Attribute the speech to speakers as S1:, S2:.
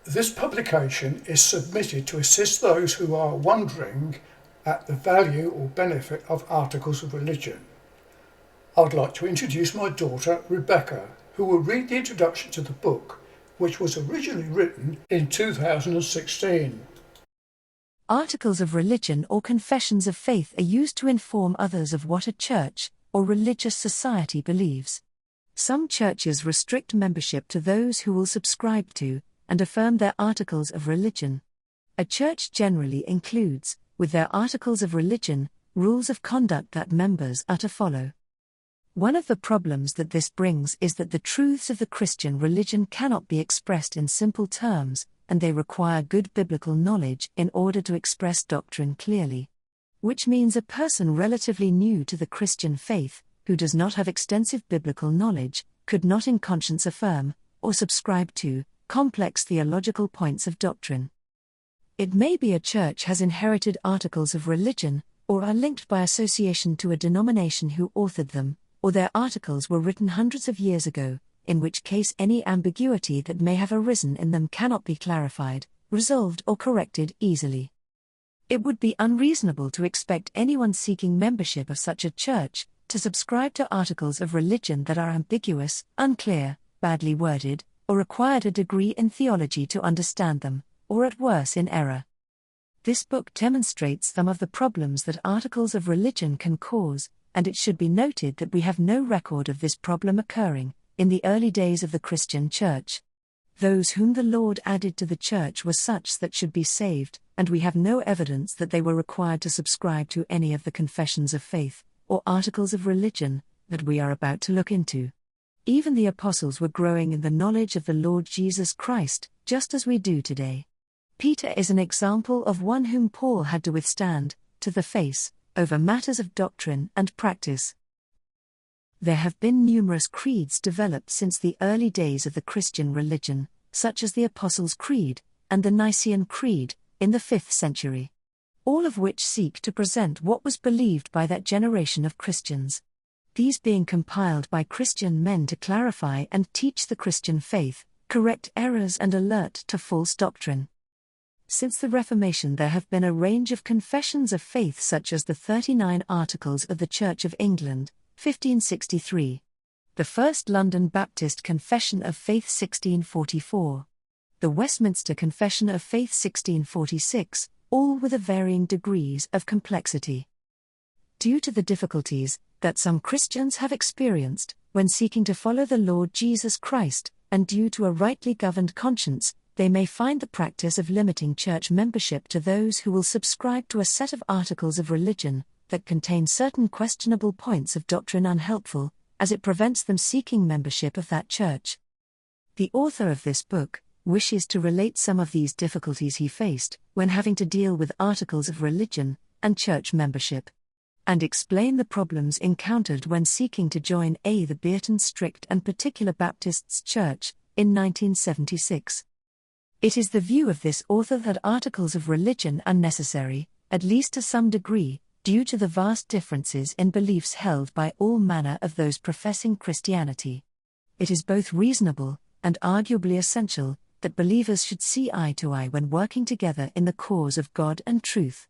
S1: This publication is submitted to assist those who are wondering at the value or benefit of articles of religion. I'd like to introduce my daughter, Rebecca, who will read the introduction to the book, which was originally written in 2016.
S2: Articles of religion or confessions of faith are used to inform others of what a church or religious society believes. Some churches restrict membership to those who will subscribe to and affirm their articles of religion. A church generally includes, with their articles of religion, rules of conduct that members are to follow. One of the problems that this brings is that the truths of the Christian religion cannot be expressed in simple terms, and they require good biblical knowledge in order to express doctrine clearly. Which means a person relatively new to the Christian faith, who does not have extensive biblical knowledge, could not in conscience affirm, or subscribe to, complex theological points of doctrine. It may be a church has inherited articles of religion, or are linked by association to a denomination who authored them, or their articles were written hundreds of years ago, in which case any ambiguity that may have arisen in them cannot be clarified, resolved or corrected easily. It would be unreasonable to expect anyone seeking membership of such a church to subscribe to articles of religion that are ambiguous, unclear, badly worded, or required a degree in theology to understand them, or at worst in error. This book demonstrates some of the problems that articles of religion can cause, and it should be noted that we have no record of this problem occurring in the early days of the Christian Church. Those whom the Lord added to the Church were such that should be saved, and we have no evidence that they were required to subscribe to any of the confessions of faith, or articles of religion, that we are about to look into. Even the apostles were growing in the knowledge of the Lord Jesus Christ, just as we do today. Peter is an example of one whom Paul had to withstand, to the face, over matters of doctrine and practice. There have been numerous creeds developed since the early days of the Christian religion, such as the Apostles' Creed and the Nicene Creed, in the 5th century. All of which seek to present what was believed by that generation of Christians. These being compiled by Christian men to clarify and teach the Christian faith, correct errors and alert to false doctrine. Since the Reformation there have been a range of confessions of faith such as the 39 Articles of the Church of England, 1563. The First London Baptist Confession of Faith 1644. The Westminster Confession of Faith 1646, all with varying degrees of complexity. Due to the difficulties that some Christians have experienced when seeking to follow the Lord Jesus Christ, and due to a rightly governed conscience, they may find the practice of limiting church membership to those who will subscribe to a set of articles of religion that contain certain questionable points of doctrine unhelpful, as it prevents them seeking membership of that church. The author of this book wishes to relate some of these difficulties he faced when having to deal with articles of religion and church membership, and explain the problems encountered when seeking to join the Beaton Strict and Particular Baptists Church in 1976. It is the view of this author that articles of religion are necessary, at least to some degree, due to the vast differences in beliefs held by all manner of those professing Christianity. It is both reasonable and arguably essential that believers should see eye to eye when working together in the cause of God and truth.